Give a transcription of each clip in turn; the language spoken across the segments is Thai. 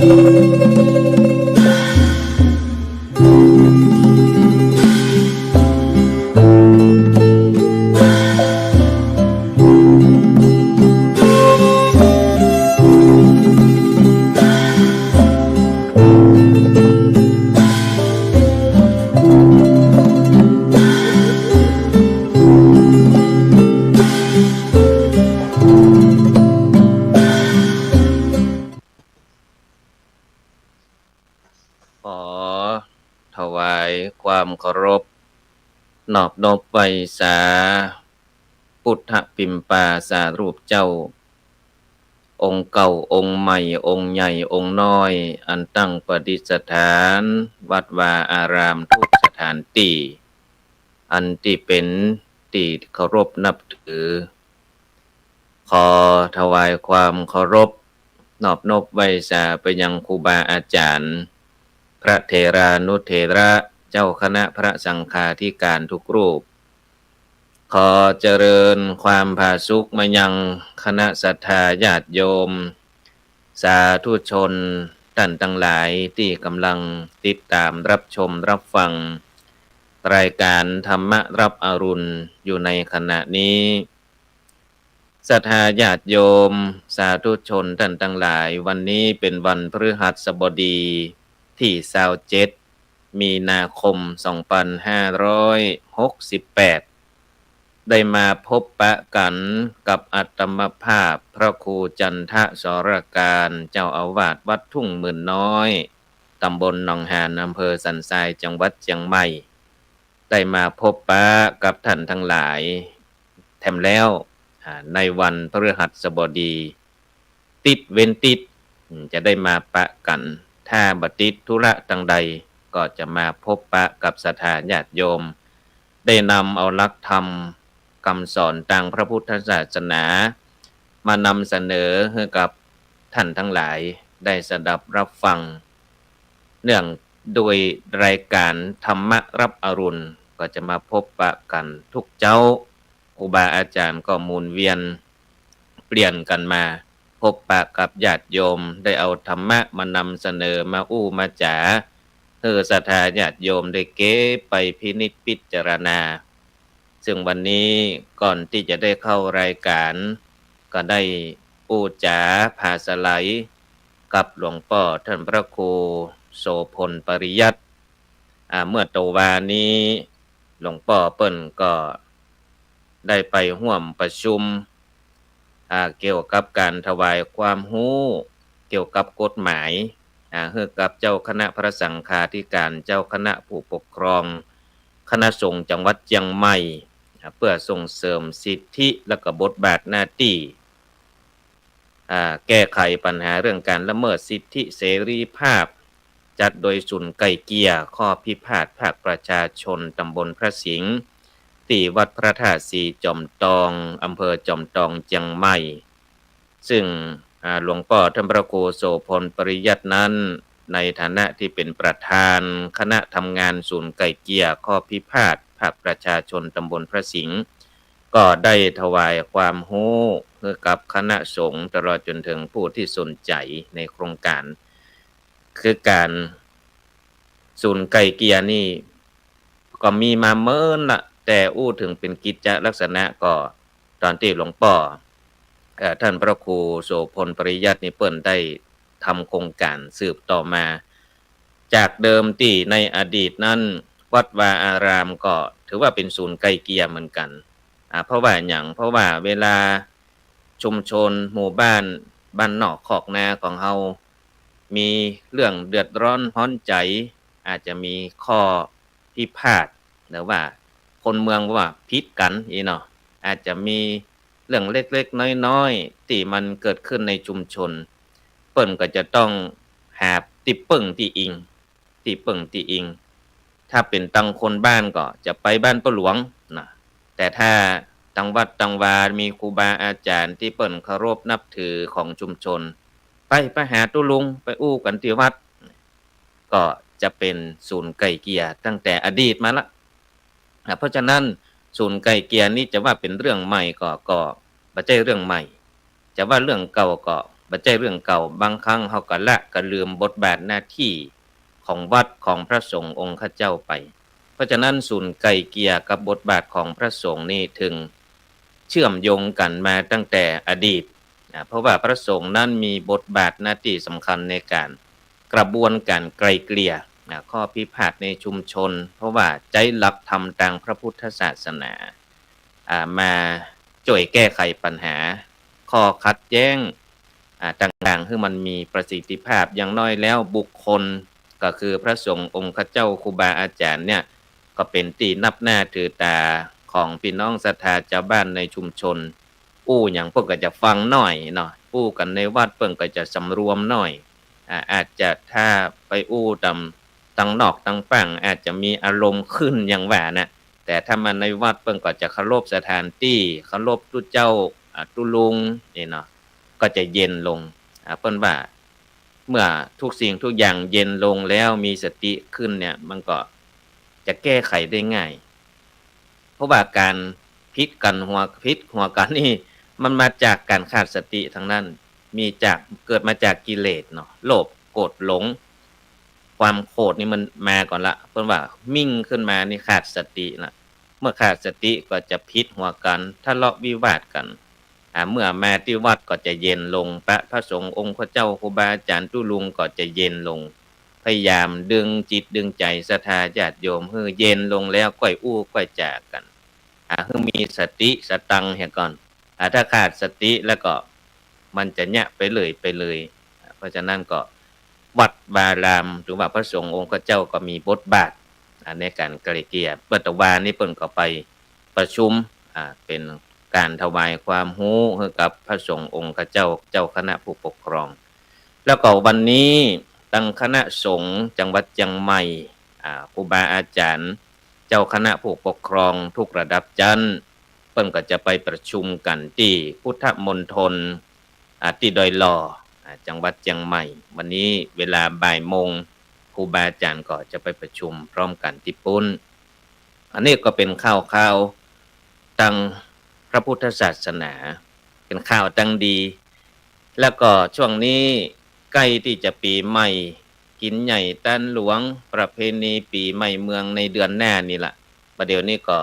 ขอถวายความเคารพนอบนบไว้สาพุทธปิมปาสารูปเจ้าองค์เก่าองค์ใหม่องค์ใหญ่องค์น้อยอันตั้งประดิษฐานวัดวาอารามทุกสถานที่อันที่เป็นที่เคารพนับถือขอถวายความเคารพนอบนบไว้สาไปยังครูบาอาจารย์พระเถรานุเถระเจ้าคณะพระสังฆาธิการทุกรูปขอเจริญความผาสุกมายังคณะศรัทธาญาติโยมสาธุชนท่านทั้งหลายที่กำลังติดตามรับชมรับฟังรายการธรรมรับอรุณอยู่ในขณะนี้ศรัทธาญาติโยมสาธุชนท่านทั้งหลายวันนี้เป็นวันพฤหัสบดีที่27มีนาคม2568ได้มาพบปะกันกับอัตมภาพพระครูจันทสรการเจ้าอาวาสวัดทุ่งหมื่นน้อยตำบลหนองหานอำเภอสันทรายจังหวัดเชียงใหม่ได้มาพบปะกับท่านทั้งหลายแถมแล้วในวันพฤหัสบดีติดเว้นติดจะได้มาปะกันถ้าบัติดธุระต่างใดก็จะมาพบปะกับศรัทธาญาติโยมได้นำเอาหลักธรรมคำสอนทางพระพุทธศาสนามานำเสนอให้กับท่านทั้งหลายได้สดับรับฟังเนื่องโดยรายการธรรมรับอรุณก็จะมาพบปะกันทุกเจ้าครูบาอาจารย์ก็หมุนเวียนเปลี่ยนกันมาพบปะกับญาติโยมได้เอาธรรมะมานำเสนอมาอู้มาจ๋าศรัทธาญาติโยมได้เก็บไปพินิจพิจารณาซึ่งวันนี้ก่อนที่จะได้เข้ารายการก็ได้ปูจาภาษาไหลกับหลวงพ่อท่านพระครูโสพลปริยัติเมื่อตะวานี้หลวงพ่อเปิ้นก็ได้ไปร่วมประชุมเกี่ยวกับการถวายความรู้เกี่ยวกับกฎหมายให้กับเจ้าคณะพระสังฆาธิการเจ้าคณะผู้ปกครองคณะสงฆ์จังหวัดเชียงใหม่เพื่อส่งเสริมสิทธิและก็บทบาทหน้าที่แก้ไขปัญหาเรื่องการละเมิดสิทธิเสรีภาพจัดโดยศูนย์ไกล่เกลี่ยข้อพิพาทภาคประชาชนตำบลพระสิงห์ที่วัดพระธาตุสีจอมตองอำเภอจอมตองเชียงใหม่ซึ่งหลวงพ่อท่านพระครูโสพลปริยัตินั้นในฐานะที่เป็นประธานคณะทำงานศูนย์ไกล่เกลี่ยข้อพิพาทภาคประชาชนตำบลพระสิงห์ก็ได้ถวายความรู้ให้กับคณะสงฆ์ตลอดจนถึงผู้ที่สนใจในโครงการคือการศูนย์ไกล่เกลี่ยนี่ก็มีมาเมินละแต่อู้ถึงเป็นกิจลักษณะก็ตอนที่หลวงพ่อท่านพระครูโสพลปริยัตินี่เปิ้นได้ทำโครงการสืบต่อมาจากเดิมที่ในอดีตนั้นวัดวาอารามก็ถือว่าเป็นศูนย์ไกล่เกลี่ยเหมือนกันเพราะว่าเวลาชุมชนหมู่บ้านนอกคอกนาของเฮามีเรื่องเดือดร้อนร้อนใจอาจจะมีข้อพิพาทหรือว่าคนเมืองว่าพิษกันเนาะอาจจะมีเรื่องเล็กๆน้อยๆที่มันเกิดขึ้นในชุมชนเปิ้นก็จะต้องหาที่ปึ้งที่อิงถ้าเป็นตังคนบ้านก็จะไปบ้านป้าหลวงนะแต่ถ้าตังวัดตังวามีครูบาอาจารย์ที่เปิ้นเคารพนับถือของชุมชนไปหาตุลุงไปอู้กันที่วัดก็จะเป็นศูนย์ไกล่เกลี่ยตั้งแต่อดีตมาละเพราะฉะนั้นศูนย์ไกล่เกลี่ยนี่จะว่าเป็นเรื่องใหม่ก็บ่ใช่เรื่องใหม่จะว่าเรื่องเก่าก็บ่ บ่ใช่เรื่องเก่าบางครั้งเฮาก็ละก็ลืมบทบาทหน้าที่ของวัดของพระสงฆ์องค์ข้าเจ้าไปเพราะฉะนั้นศูนย์ไกลเกลี่ยกับบทบาทของพระสงฆ์นี่ถึงเชื่อมโยงกันมาตั้งแต่อดีตเพราะว่าพระสงฆ์นั้นมีบทบาทหน้าที่สำคัญในการกระบวนการไกลเกลี่ยข้อพิพาทในชุมชนเพราะว่าใจหลักธรรมทางพระพุทธศาสนามาช่วยแก้ไขปัญหาข้อขัดแย้งต่างๆให้มันมีประสิทธิภาพอย่างน้อยแล้วบุคคลก็คือพระสงฆ์องค์ข้าเจ้าครูบาอาจารย์เนี่ยก็เป็นที่นับหน้าถือตาของพี่น้องศรัทธาชาวบ้านในชุมชนอย่างพวกก็จะฟังหน่อยเนาะกันในวัดเพิ่นก็จะสำรวมหน่อยอาจจะถ้าไปตังนอกตังฝั่งอาจจะมีอารมณ์ขึ้นอย่างว่านะแต่ถ้ามันในวัดเพิ่นก็จะเคารพสถานที่เคารพตุเจ้าตุลุงนี่เนาะก็จะเย็นลงเพิ่นว่าเมื่อทุกสิ่งทุกอย่างเย็นลงแล้วมีสติขึ้นเนี่ยมันก็จะแก้ไขได้ง่ายเพราะว่าการพิษกันหัวกันนี่มันมาจากการขาดสติทั้งนั้นเกิดมาจากกิเลสเนาะโลภโกรธหลงความโกรธนี่มันมาก่อนละเพิ่นว่ามิ่งขึ้นมานี่ขาดสติละเมื่อขาดสติก็จะพิษหัวกันทะเลาะวิวาทกันเมื่อมาที่วัดก็จะเย็นลงพระสงฆ์องค์พระเจ้าครูบาอาจารย์ตุลุงก็จะเย็นลงพยายามดึงจิตดึงใจศรัทธาญาติโยมให้เย็นลงแล้วค่อยค่อยจากกันให้มีสติสตังค์ให้ก่อนถ้าขาดสติแล้วก็มันจะแยะไปเลยเพราะฉะนั้นก็วัดวารามหรือว่าพระสงฆ์องค์พระเจ้าก็มีบทบาทในการไกลเกลี่ยเปิดตะวานี่เพิ่นก็ไปประชุมเป็นการถวายความรู้ให้กับพระสงฆ์องค์เจ้าคณะผู้ปกครองแล้วก็วันนี้ตั้งคณะสงฆ์จังหวัดเชียงใหม่ครูบาอาจารย์เจ้าคณะผู้ปกครองทุกระดับชั้นเพิ่นก็จะไปประชุมกันที่พุทธมณฑลที่ดอยหล่อจังหวัดเชียงใหม่วันนี้เวลาบ่ายโมงครูบาอาจารย์ก็จะไปประชุมพร้อมกันที่ปุ้นอันนี้ก็เป็นข่าวตั้งพระพุทธศาสนาเป็นข่าวตั้งดีแล้วก็ช่วงนี้ใกล้ที่จะปีใหม่กินใหญ่ต้านหลวงประเพณีปีใหม่เมืองในเดือนหน้านี่แหละประเดี๋ยวนี้ก็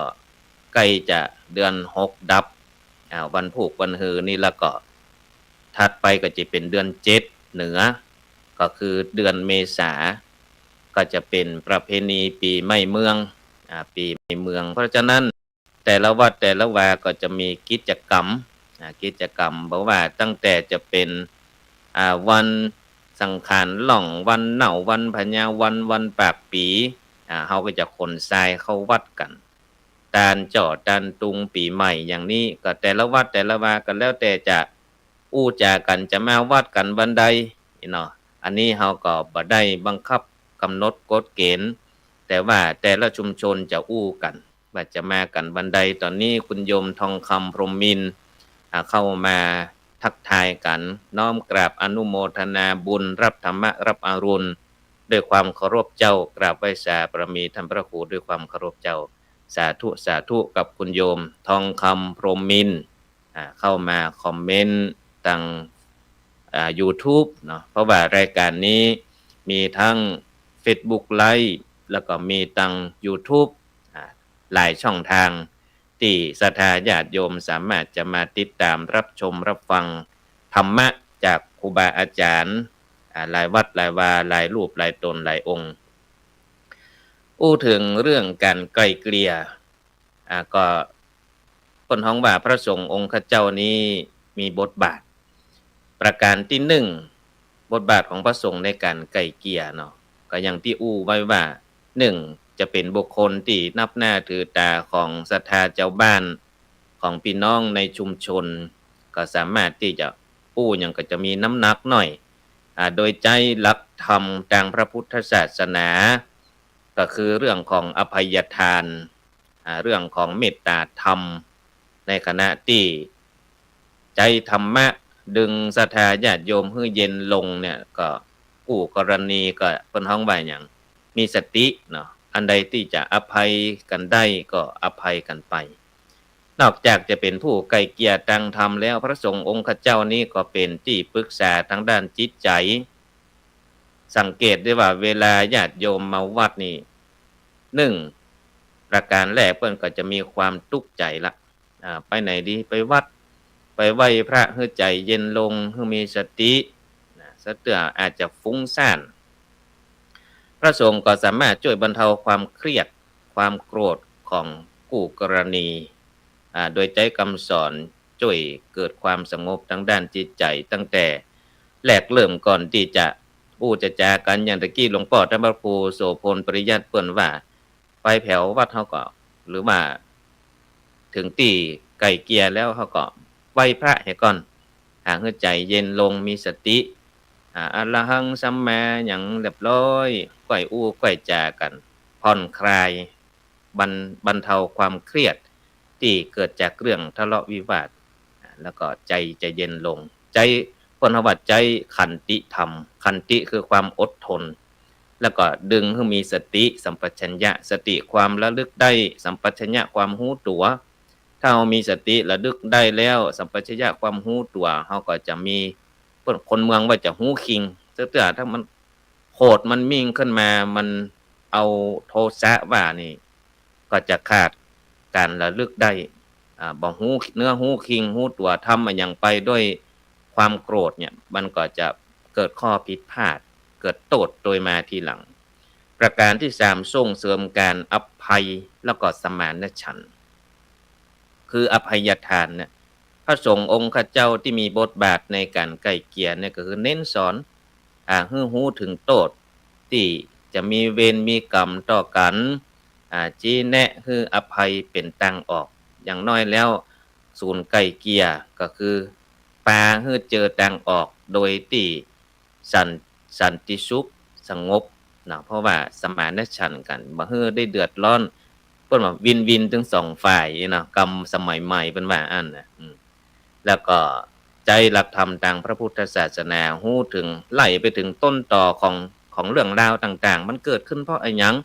ใกล้จะเดือน6ดับวันผูกวันฮือนี่แล้วก็ถัดไปก็จะเป็นเดือน7เหนือก็คือเดือนเมษาก็จะเป็นประเพณีปีใหม่เมืองปีใหม่เมืองเพราะฉะนั้นแต่ละวัดแต่ละวาก็จะมีกิจกรรมบอกว่าตั้งแต่จะเป็นวันสังขารหล่องวันเหนาวันพญาวันปากปีเฮาก็จะขนทรายเข้าวัดกันตานจอดตานตุงปีใหม่อย่างนี้ก็แต่ละวัดแต่ละวากันแล้วแต่จะจากันจะมาวัดกันวันใดเนาะอันนี้เฮาก็บ่ได้บังคับกำหนดกฎเกณฑ์แต่ว่าแต่ละชุมชนจะกันว่าจะมากันวันใดตอนนี้คุณโยมทองคำพรหมมินทร์เข้ามาทักทายกันน้อมกราบอนุโมทนาบุญรับธรรมะรับอรุณด้วยความเคารพเจ้ากราบไหว้สาบารมีท่านพระครูด้วยความเคารพเจ้าสาธุกับคุณโยมทองคำพรหมมินทร์เข้ามาคอมเมนต์ทางYouTube เนาะเพราะว่ารายการนี้มีทั้ง Facebook Live แล้วก็มีทาง YouTube หลายช่องทางที่ศรัทธาญาติโยมสามารถจะมาติดตามรับชมรับฟังธรรมะจากครูบาอาจารย์หลายวัดหลายวาหลายรูปหลายตนหลายองค์ถึงเรื่องการไกลเกลี่ยก็คนฮ้องว่าพระสงฆ์องค์ข้าเจ้านี้มีบทบาทประการที่1บทบาทของพระสงฆ์ในการไกลเกลี่ยเนาะก็อย่างที่ไว้ว่า1จะเป็นบุคคลที่นับหน้าถือตาของศรัทธาเจ้าบ้านของพี่น้องในชุมชนก็สามารถที่จะอย่างก็จะมีน้ำหนักหน่อยโดยใจหลักธรรมทางพระพุทธศาสนาก็คือเรื่องของอภัยทานเรื่องของเมตตาธรรมในขณะที่ใจธรรมะดึงศรัทธาญาติโยมให้เย็นลงเนี่ยก็กรณีก็เพิ่นฮ้องว่าหยังมีสติเนาะอันใดที่จะอภัยกันได้ก็อภัยกันไป นอกจากจะเป็นผู้ไกล่เกลี่ยทางธรรมแล้วพระสงฆ์องค์ข้าเจ้านี้ก็เป็นที่ปรึกษาทางด้านจิตใจสังเกตได้ว่าเวลาญาติโยมมาวัดนี่หนึ่งประการแรกเพิ่นก็จะมีความทุกข์ใจละไปไหนดีไปวัดไปไหว้พระให้ใจเย็นลงให้มีสติสะเตืออาจจะฟุ้งซ่านพระสงฆ์ก็สามารถช่วยบรรเทาความเครียดความโกรธของคู่กรณีโดยใจคำสอนช่วยเกิดความสงบทางด้านจิตใจตั้งแต่แรกเริ่มก่อนที่จะอู้จะจากันอย่างตะกี้หลวงพ่อท่านพระครูโสพลปริยัติเปิ้นว่าไปแผ่ววัดเฮาก็หรือว่าถึงตีไก่เกียร์แล้วเฮาก็ไหว้พระให้ก่อนให้ใจเย็นลงมีสติอะระหังสัมมาหยังเรียบร้อยก้อยอู้ก้อยจากันผ่อนคลายบรรเทาความเครียดที่เกิดจากเรื่องทะเลาะวิวาทแล้วก็ใจจะเย็นลงใจพลวัตใจขันติธรรมขันติคือความอดทนแล้วก็ดึงให้มีสติสัมปชัญญะสติความระลึกได้สัมปชัญญะความรู้ตัวถ้าเรามีสติระลึกได้แล้วสัมปชัญญะความรู้ตัวเราก็จะมีคนเมืองว่าจะหู้คิงเสื้อถ้ามันโหดมันมิ่งขึ้นมามันเอาโทสะว่านี่ก็จะขาดการระลึกได้บ่หูเนื้อหูคิงหูตัวทำมันยังไปด้วยความโกรธเนี่ยมันก็จะเกิดข้อผิดพลาดเกิดโทษโดยมาทีหลังประการที่3ส่งเสริมการอภัยแล้วก็สมานฉันท์คืออภัยทานเนี่ยพระสงฆ์องค์ข้าเจ้าที่มีบทบาทในการไกล่เกลี่ยเนี่ยก็คือเน้นสอนให้รู้ถึงโทษที่จะมีเวรมีกรรมต่อกันชี้แนะคืออภัยเป็นทางออกอย่างน้อยแล้วศูนย์ไกล่เกลี่ยก็คือปาให้เจอทางออกโดยที่สันติสุขสงบนะเพราะว่าสมานฉันท์กันบ่ให้ได้เดือดร้อนเพิ่นว่าวินทั้งสองฝ่ายเนาะกรรมสมัยใหม่เพิ่นว่าอันน่ะแล้วก็ใจหลักธรรมทางพระพุทธศาสนาฮู้ถึงไล่ไปถึงต้นตอของเรื่องราวต่างๆมันเกิดขึ้นเพราะอะไรหยัง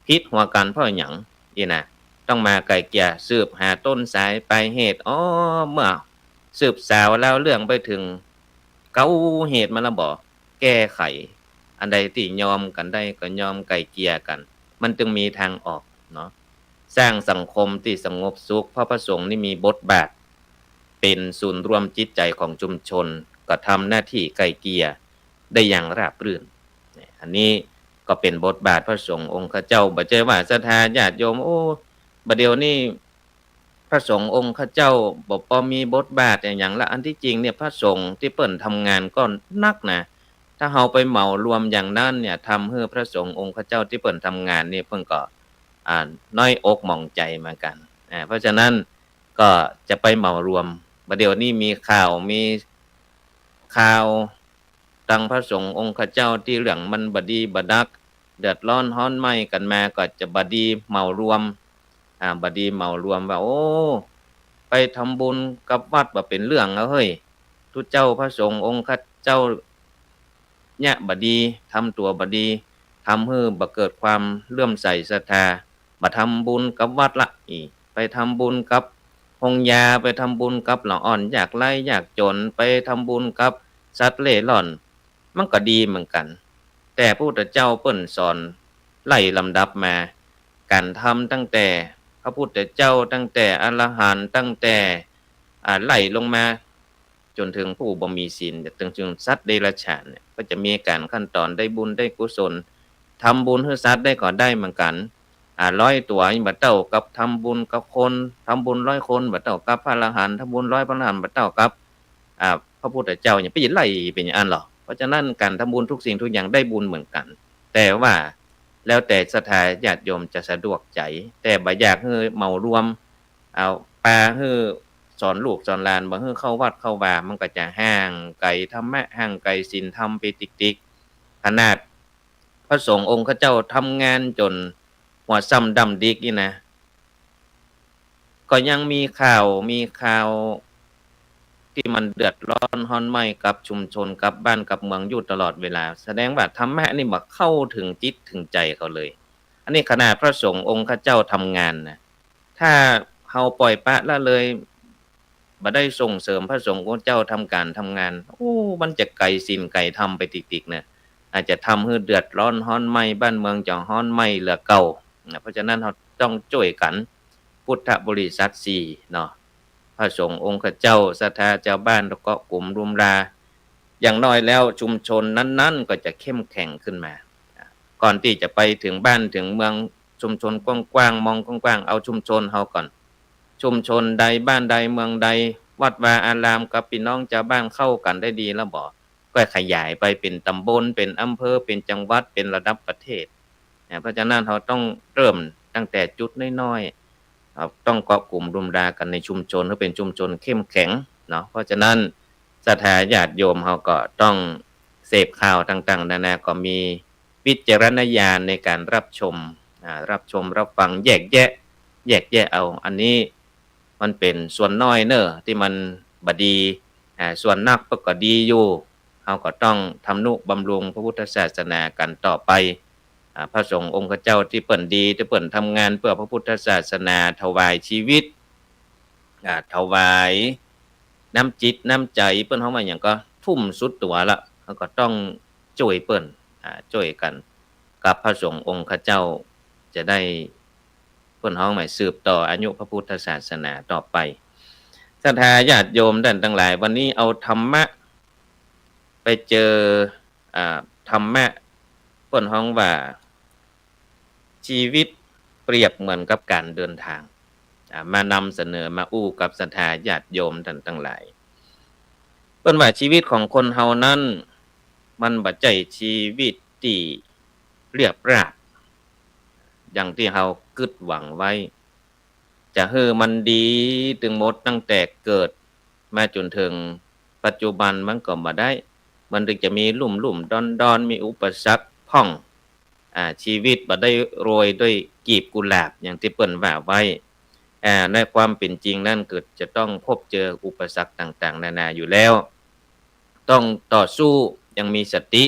พิษหัวกันเพราะหยังนี่นะต้องมาไกล่เกลี่ยสืบหาต้นสายปลายเหตุเมื่อสืบสาวแล้วเรื่องไปถึงเก้าเหตุมาแล้วบ่แก้ไขอันใดที่ยอมกันได้ก็ยอมไกล่เกลี่ยกันมันจึงมีทางออกเนาะสร้างสังคมที่สงบสุขเพราะพระสงฆ์นี่มีบทบาทเป็นศูนย์รวมจิตใจของชุมชนก็ทำหน้าที่ไกล่เกลี่ยได้อย่างราบรื่นอันนี้ก็เป็นบทบาทพระสงฆ์องค์ข้าเจ้าบ่ใช่ว่าศรัทธาญาติโยมบัดเดี๋ยวนี้พระสงฆ์องค์ข้าเจ้าบ่พอมีบทบาทอย่างละอันที่จริงเนี่ยพระสงฆ์ที่เปิ้นทำงานก็นักนะถ้าเฮาไปเหมารวมอย่างนั้นเนี่ยทำให้พระสงฆ์องค์ข้าเจ้าที่เปิ้นทำงานนี่เพิ่นก็น้อยอกหม่องใจเหมือนกันเพราะฉะนั้นก็จะไปเหมารวมบัดเดี๋ยวนี้มีข่าวตังพระสงฆ์องค์ข้าเจ้าที่เรื่องมันบดีบดักเดือดร้อนฮ้อนไหม้กันมาก็จะบดีเหมารวมบดีเหมารวมว่าไปทำบุญกับวัดบ่เป็นเรื่องแล้วเฮ้ยทุเจ้าพระสงฆ์องค์ข้าเจ้าเนี่ยบดีทำตัวบดีทำให้บ่เกิดความเลื่อมใสศรัทธามาทำบุญกับวัดละไปทำบุญกับหงยาไปทำบุญกับหล่ออ่อนอยากไล่อยากจนไปทำบุญกับสัตว์เล่ร่อนมันก็ดีเหมือนกันแต่พระพุทธเจ้าเปิ้นสอนไล่ลำดับมาการทำตั้งแต่พระพุทธเจ้าตั้งแต่อรหันต์ตั้งแต่ไล่ลงมาจนถึงผู้บ่มีศีลถึงสัตว์เดรัจฉานเนี่ยก็จะมีการขั้นตอนได้บุญได้กุศลทำบุญให้สัตว์ได้ก็ได้เหมือนกัน100ตัวบ่เท่ากับทำบุญกับคนทำบุญ100คนบ่เท่ากับพระอรหันต์ทำบุญ100พระอรหันต์บ่เท่ากับพระพุทธเจ้าอย่างไปไล่เป็นอย่างนั้นหรอเพราะฉะนั้นการทำบุญทุกสิ่งทุกอย่างได้บุญเหมือนกันแต่ว่าแล้วแต่ศรัทธาญาติโยมจะสะดวกใจแต่บ่อยากให้เหมารวมเอาปาให้สอนลูกสอนหลานบ่ให้เข้าวัดเข้าวามันก็จะห่างไกลธรรมะห่างไกลศีลธรรมไปติ๊กๆขนาดพระสงฆ์องค์ข้าเจ้าทำงานจนหัวซ้ำดำดิกนี่นะก็ยังมีข่าวที่มันเดือดร้อนฮ้อนไหม้กับชุมชนกับบ้านกับเมืองอยู่ตลอดเวลาแสดงว่าธรรมะนี่บ่เข้าถึงจิตถึงใจเขาเลยอันนี้ขนาดพระสงฆ์องค์ข้าเจ้าทำงานนะถ้า เฮาปล่อยปละละเลยบ่ได้ส่งเสริมพระสงฆ์ของเจ้าทำการทำงานโอ้มันจะไกลศีลไกลธรรมไปติกๆเนี่ยอาจจะทำให้เดือดร้อนร้อนไหม้บ้านเมืองจะร้อนไหม้เหลือเก่าเพราะฉะนั้นเราต้องช่วยกันพุทธบริษัทสี่เนาะพระสงฆ์องค์เจ้าศรัทธาเจ้าบ้านแล้วก็กลุ่มรุมราอย่างน้อยแล้วชุมชนนั้นๆก็จะเข้มแข็งขึ้นมาก่อนที่จะไปถึงบ้านถึงเมืองชุมชนกว้างๆมองกว้างๆเอาชุมชนเฮาก่อนชุมชนใดบ้านใดเมืองใดวัดวาอารามกับพี่น้องชาวบ้านเข้ากันได้ดีแล้วบ่ก็ขยายไปเป็นตำบลเป็นอำเภอเป็นจังหวัดเป็นระดับประเทศเพราะฉะนั้นเราต้องเริ่มตั้งแต่จุดน้อยๆต้องเกาะกลุ่มรุมรากันในชุมชนให้เป็นชุมชนเข้มแข็งเนาะเพราะฉะนั้นศรัทธาญาติโยมเราก็ต้องเสพข่าวต่างๆนานาก็มีวิจารณญาณในการรับชมรับฟังแยกแยะเอาอันนี้มันเป็นส่วนน้อยเนอะที่มันบดีส่วนนักก็ดีอยู่เราก็ต้องทำนุบำรุงพระพุทธศาสนากันต่อไปพระสงฆ์องค์เจ้าที่เปิ่นดีที่เปิ่นทำงานเพื่อพระพุทธศาสนาถวายชีวิตถวายน้ำจิตน้ำใจเปิ้นเฮามาอย่างก็ทุ่มสุดตัวละเขาก็ต้องช่วยเปิ้นช่วยกันกับพระสงฆ์องค์เจ้าจะได้เปิ้นเฮาหมายสืบต่ออายุพระพุทธศาสนาต่อไปศรัทธาญาติโยมท่านทั้งหลายวันนี้เอาธรรมะไปเจอธรรมะเปิ้นฮ้องว่าชีวิตเปรียบเหมือนกับการเดินทางมานำเสนอมาอู้กับศรัทธาญาติโยมท่านทั้งหลายเปิ้นว่าชีวิตของคนเฮานั้นมันบ่ใช่ชีวิตที่เรียบราบอย่างที่เฮาคิดหวังไว้จะให้มันดีถึงหมดตั้งแต่เกิดมาจนถึงปัจจุบันมันก็บ่ได้มันถึงจะมีลุ่มๆดอนๆมีอุปสรรคพ่องชีวิตบ่ได้โรยด้วยกีบกุหลาบอย่างที่เปิ้นว่าไว้ในความเป็นจริงนั่นเกิดจะต้องพบเจออุปสรรคต่างๆนานาอยู่แล้วต้องต่อสู้ยังมีสติ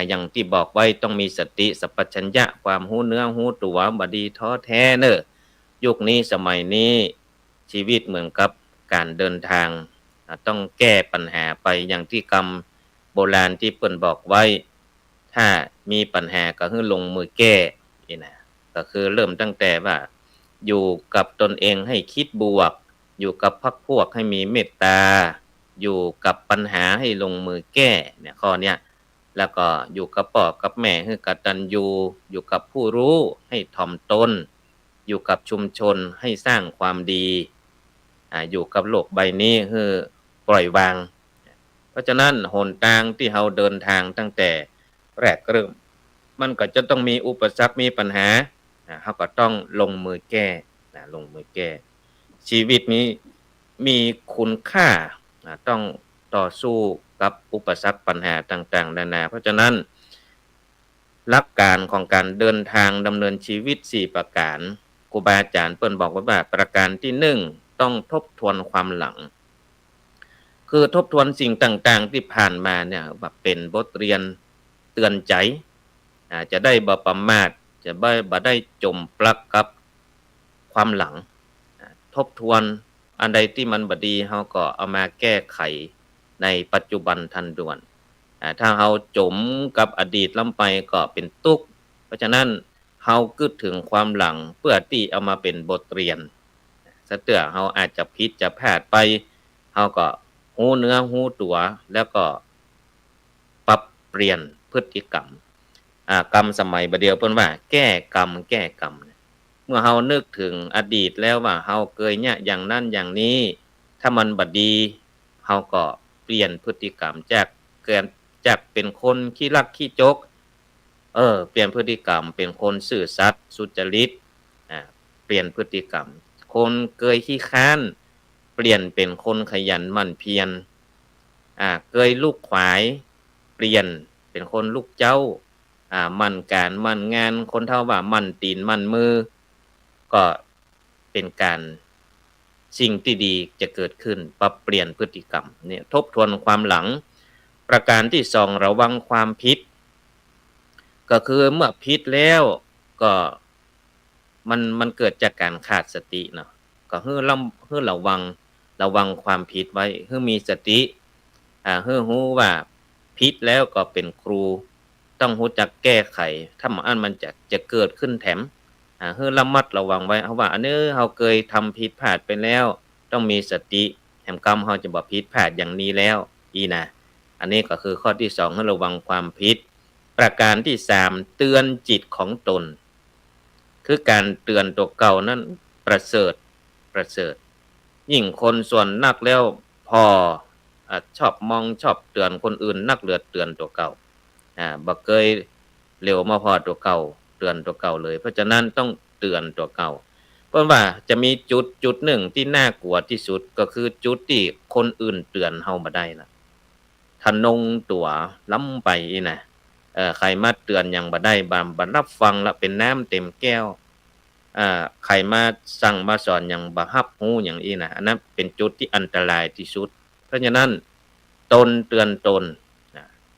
อย่างที่บอกไว้ต้องมีสติสัพพัญญะความรู้เนื้อรู้ตัวบ่ดีท้อแท้เน้อยุคนี้สมัยนี้ชีวิตเหมือนกับการเดินทางต้องแก้ปัญหาไปอย่างที่คำโบราณที่เปิ้นบอกไว้ถ้ามีปัญหาก็ให้ลงมือแก้นี่นะก็คือเริ่มตั้งแต่ว่าอยู่กับตนเองให้คิดบวกอยู่กับพรรคพวกให้มีเมตตาอยู่กับปัญหาให้ลงมือแก้เนี่ยข้อเนี้ยแล้วก็อยู่กับพ่อกับแม่ให้กตัญญูอยู่กับผู้รู้ให้ถ่อมตนอยู่กับชุมชนให้สร้างความดีอยู่กับโลกใบนี้ให้ปล่อยวางเพราะฉะนั้นหนทางที่เราเดินทางตั้งแต่แรกเริ่มมันก็จะต้องมีอุปสรรคมีปัญหาเราก็ต้องลงมือแก้ลงมือแก้ชีวิตนี้มีคุณค่าต้องต่อสู้กับอุปสรรคปัญหาต่างๆนานาเพราะฉะนั้นหลักการของการเดินทางดำเนินชีวิต4ประการครูบาอาจารย์เปิ้นบอกว่าประการที่1ต้องทบทวนความหลังคือทบทวนสิ่งต่างๆที่ผ่านมาเนี่ยแบบเป็นบทเรียนเตือนใจจะได้บ่ประมาทจะบ่ได้จมปลักกับความหลังทบทวนอันใดที่มันบ่ดีเฮาก็เอามาแก้ไขในปัจจุบันทันด่วนถ้าเฮาจมกับอดีตล้ำไปก็เป็นทุกข์เพราะฉะนั้นเฮาคิดถึงความหลังเพื่อที่เอามาเป็นบทเรียนซะเตื้อเฮาอาจจะผิดจะพลาดไปเฮาก็ฮู้เนื้อฮู้ตัวแล้วก็ปรับเปลี่ยนพฤติกรรมกรรมสมัยบัดเดียวเพิ่นว่าแก้กรรมเมื่อเฮานึกถึงอดีตแล้วว่าเฮาเคยเนี่ยอย่างนั้นอย่างนี้ถ้ามันบ่ดีเฮาก็เปลี่ยนพฤติกรรมจากเป็นคนขี้ลักขี้จกเปลี่ยนพฤติกรรมเป็นคนซื่อสัตย์สุจริตเปลี่ยนพฤติกรรมคนเคยขี้ค้านเปลี่ยนเป็นคนขยันหมั่นเพียรเคยลูกขวายเปลี่ยนเป็นคนลูกเจ้ามั่นการมั่นงานคนเท่าว่ามั่นตีนมั่นมือก็เป็นการสิ่งที่ดีจะเกิดขึ้นปรับเปลี่ยนพฤติกรรมเนี่ยทบทวนความหลังประการที่2ระวังความผิดก็คือเมื่อผิดแล้วก็มันเกิดจากการขาดสติเนาะ ก็ให้ระวังความผิดไว้ให้มีสติให้รู้ว่าผิดแล้วก็เป็นครูต้องรู้จักแก้ไขถ้าบ่อันมันจะเกิดขึ้นแถมให้ระมัดระวังไว้เพราะว่าอันนี้เราเคยทำผิดพลาดไปแล้วต้องมีสติแถมกรรมเราจะบ่ผิดพลาดอย่างนี้แล้วอีนะอันนี้ก็คือข้อที่2ให้ระวังความผิดประการที่3เตือนจิตของตนคือการเตือนตัวเก่านั้นประเสริฐยิ่งคนส่วนนักแล้วพอชอบมองชอบเตือนคนอื่นนักเลือดเตือนตัวเก่าบ่เคยเร็วมาพอตัวเก่าเตือนตัวเก่าเลยเพราะฉะนั้นต้องเตือนตัวเก่าเพราะว่าจะมีจุดหนึ่งที่น่ากลัวที่สุดก็คือจุดที่คนอื่นเตือนเฮาบ่ได้ล่ะทะนงตัวล้ำไปนะใครมาเตือนหยังบ่ได้บ่รับฟังแล้วเป็นน้ำเต็มแก้วใครมาสั่งมาสอนหยังบ่รับรู้หยังอีน่ะอันนั้นเป็นจุดที่อันตรายที่สุดเพราะฉะนั้นตนเตือนตน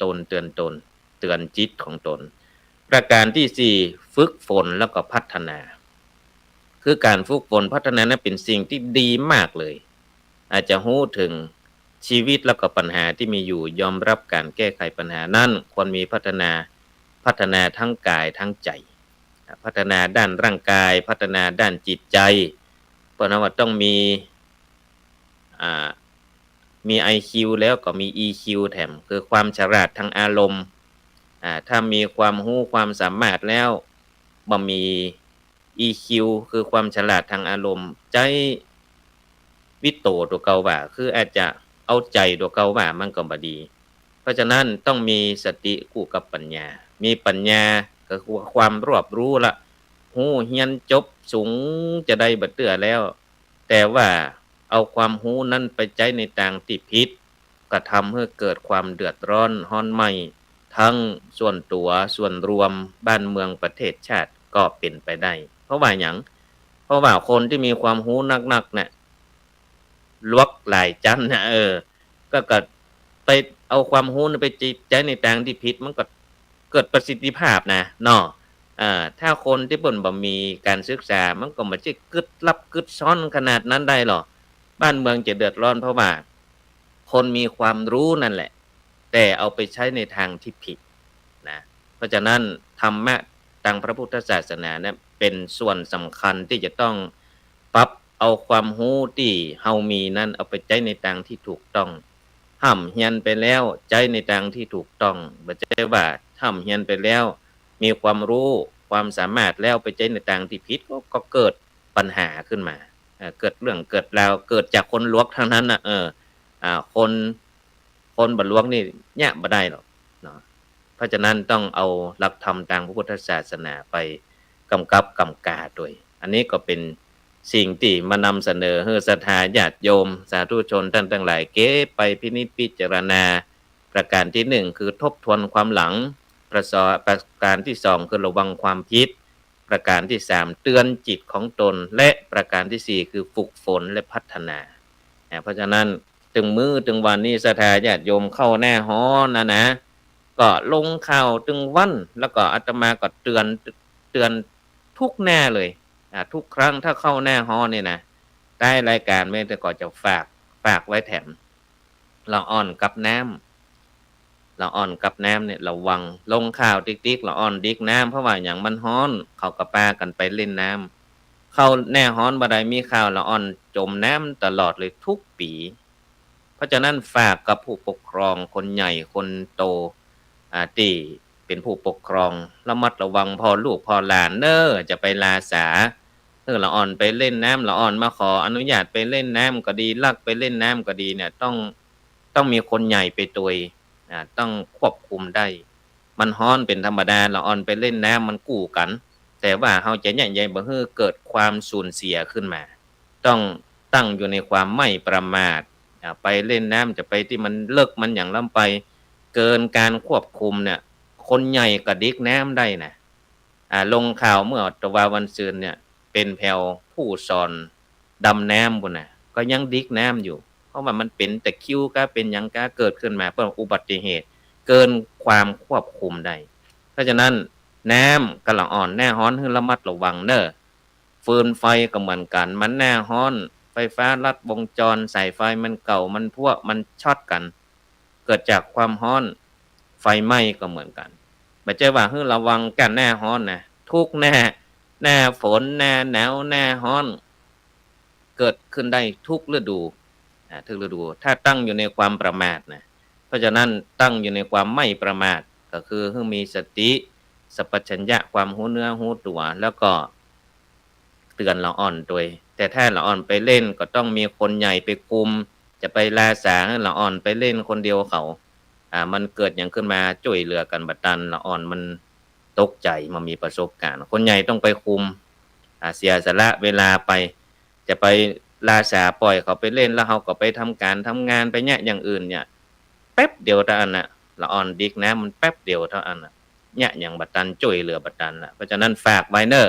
ตนเตือนตนเตือนจิตของตนประการที่4ฝึกฝนแล้วก็พัฒนาคือการฝึกฝนพัฒนานั้นเป็นสิ่งที่ดีมากเลยอาจจะรู้ถึงชีวิตแล้วก็ปัญหาที่มีอยู่ยอมรับการแก้ไขปัญหานั้นควรมีพัฒนาทั้งกายทั้งใจพัฒนาด้านร่างกายพัฒนาด้านจิตใจเพราะนั้นว่าต้องมี IQ แล้วก็มี EQ แถมคือความฉลาดทางอารมณ์ถ้ามีความรู้ความสามารถแล้วบ่มี EQ คือความฉลาดทางอารมณ์ใจวิโตตัวเก่าว่าคืออาจจะเอาใจตัวเก่าว่ามันก็บ่ดีเพราะฉะนั้นต้องมีสติคู่กับปัญญามีปัญญาก็คือความรอบรู้ละฮู้เรียนจบสูงจะได้บ่เตื้อแล้วแต่ว่าเอาความรู้นั้นไปใช้ในทางที่ผิดก็ทำให้เกิดความเดือดร้อนร้อนไหม้ทั้งส่วนตัวส่วนรวมบ้านเมืองประเทศชาติก็เป็นไปได้เพราะว่าหยังเพราะว่าคนที่มีความรู้นักๆน่ะลวกหลายจันนะก็ไปเอาความรู้นั้นไปใช้ในทางที่ผิดมันก็เกิดประสิทธิภาพนะเนาะถ้าคนที่เพิ่นบ่มีการศึกษามันก็บ่ใช่กึดลับกึดซ่อนขนาดนั้นได้หรอกบ้านเมืองจะเดือดร้อนเพราะว่าคนมีความรู้นั่นแหละแต่เอาไปใช้ในทางที่ผิดนะเพราะฉะนั้นธรรมะทางพระพุทธศาสนาเนี่ยเป็นส่วนสำคัญที่จะต้องปรับเอาความรู้ที่เฮามีนั้นเอาไปใช้ในทางที่ถูกต้องร่ำเรียนไปแล้วใช้ในทางที่ถูกต้องบ่ใช่ว่าร่ำเรียนไปแล้วมีความรู้ความสามารถแล้วไปใช้ในทางที่ผิดก็เกิดปัญหาขึ้นมาเกิดเรื่องเกิดราวเกิดจากคนลวกทั้งนั้นน่ะคนบ่ลวกนี่ยะบ่ได้หรอกเนาะเพราะฉะนั้นต้องเอาหลักธรรมทางพระพุทธศาสนาไปกำกับกำกาด้วยอันนี้ก็เป็นสิ่งที่มานำเสนอให้ศรัทธาญาติโยมสาธุชนท่านทั้งหลายเก็บไปพินิจพิจารณาประการที่1คือทบทวนความหลังประการที่2คือระวังความผิดประการที่3เตือนจิตของตนและประการที่4คือฝึกฝนและพัฒนาเพราะฉะนั้นถึงมื้อถึงวันนี้ศรัทธาญาติโยมเข้าแน่ฮ้อนนะก็ลงข่าวถึงวันแล้วก็อาตมาก็เตือนทุกแน่เลยทุกครั้งถ้าเข้าแน่ฮ้อนนี่นะใต้รายการแม่แต่ก็จะฝากไว้แถมละอ่อนกับน้ำละอ่อนกับน้ำเนี่ยระวังลงข่าวติ๊กๆละอ่อนดิกน้ำเพราะว่าหยังมันฮ้อนเขาก็ปากันไปเล่นน้ำเข้าแน่ฮ้อนบ่ได้มีข่าวละอ่อนจมน้ำตลอดเลยทุกปีเพราะฉะนั้นฝากกับผู้ปกครองคนใหญ่คนโตที่เป็นผู้ปกครองระมัดระวังพอลูกพอหลานจะไปลาสาละอ่อนไปเล่นน้ำละอ่อนมาขออนุญาตไปเล่นน้ำก็ดีลักไปเล่นน้ำก็ดีเนี่ยต้องมีคนใหญ่ไปตุยต้องควบคุมได้มันฮ้อนเป็นธรรมดาละอ่อนไปเล่นน้ำมันกู้กันแต่ว่าเฮาจะใหญ่บ่ให้เกิดความสูญเสียขึ้นมาต้องตั้งอยู่ในความไม่ประมาทไปเล่นน้ำจะไปที่มันเลิกมันอย่างล้ำไปเกินการควบคุมเนี่ยคนใหญ่ก็ดิกน้ำได้นะลงข่าวเมื่อตะวันซืนเนี่ยเป็นแผ่วผู้สอนดำน้ำพุ่นน่ะก็ยังดิกน้ำอยู่เพราะว่ามันเป็นตะคริวก็เป็นหยังก็เกิดขึ้นมาเพราะอุบัติเหตุเกินความควบคุมได้เพราะฉะนั้นน้ำกะละอ่อนแน่ฮ้อนให้ระมัดระวัง ฟืนไฟก็เหมือนกันมันแน่ฮ้อนไฟฟ้าลัดวงจรสายไฟมันเก่ามันพวกมันช็อตกันเกิดจากความฮ้อนไฟไหม้ก็เหมือนกันบ่ใช่ว่าระวังกันแน่ฮ้อนนะทุกแน่ฝนแน่หนาวแน่ฮ้อนเกิดขึ้นได้ทุกฤดูทุกฤดูถ้าตั้งอยู่ในความประมาทนะเพราะฉะนั้นตั้งอยู่ในความไม่ประมาทก็คือให้มีสติสัพพัญญะความรู้เนื้อรู้ตัวแล้วก็เตือนละอ่อนโดยแต่ถ้าละอ่อนไปเล่นก็ต้องมีคนใหญ่ไปคุมจะไปลาสาให้ละอ่อนไปเล่นคนเดียวเขามันเกิดหยังขึ้นมาช่วยเหลือกันบัดนั้นละอ่อนมันตกใจมามีประสบการณ์คนใหญ่ต้องไปคุมเสียสละเวลาไปจะไปลาสาปล่อยเขาไปเล่นแล้วเขาก็ไปทำการทำงานไปเนี่ยอย่างอื่นเนี่ยแป๊บเดียวเท่านั้นน่ะละอ่อนดิกนะมันแป๊บเดียวเท่านั้นน่ะเนี่ยอย่างบัดนั้นช่วยเหลือบัดนั้นน่ะเพราะฉะนั้นฝากไว้เน้อ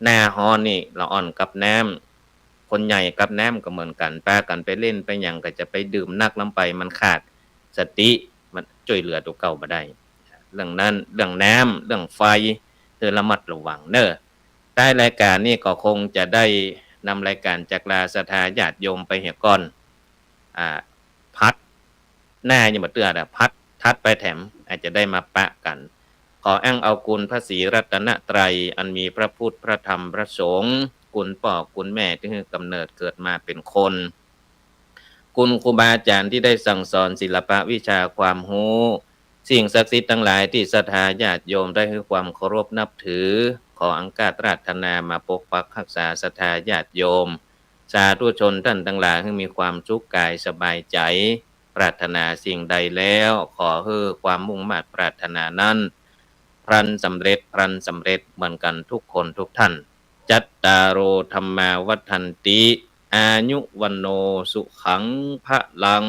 หน้าฮ้อนนี่ละอ่อนกับน้ำคนใหญ่กับน้ำก็เหมือนกันพากันไปเล่นไปหยังก็จะไปดื่มนักลำไปมันขาดสติมันช่วยเหลือตัวเก่าบ่ได้เรื่องนั้นเรื่องน้ำเรื่องไฟระมัดระวังเด้อท้ายรายการนี้ก็คงจะได้นำรายการจากลาศรัทธาญาติโยมไปเหียก่อนพัดหน้ายังบ่เตือพัดทัดไปแถมอาจจะได้มาปะกันขออ้างเอาคุณพระศรีรัตนตรัยอันมีพระพุทธพระธรรมพระสงฆ์คุณพ่อคุณแม่ที่ให้กำเนิดเกิดมาเป็นคนคุณครูบาอาจารย์ที่ได้สั่งสอนศิลปะวิชาความรู้สิ่งศักดิ์สิทธิ์ทั้งหลายที่ศรัทธาญาติโยมได้ให้ความเคารพนับถือขออังคาตราธนามาปกปักรักษาศรัทธาญาติโยมสาธุชนท่านทั้งหลายให้มีความสุขกายสบายใจปรารถนาสิ่งใดแล้วขอให้ความมุ่งมั่นปรารถนานั้นพลันสำเร็จเหมือนกันทุกคนทุกท่านจัตตารโอธัมมาวัฏันติอายุวันโนสุขังพลัง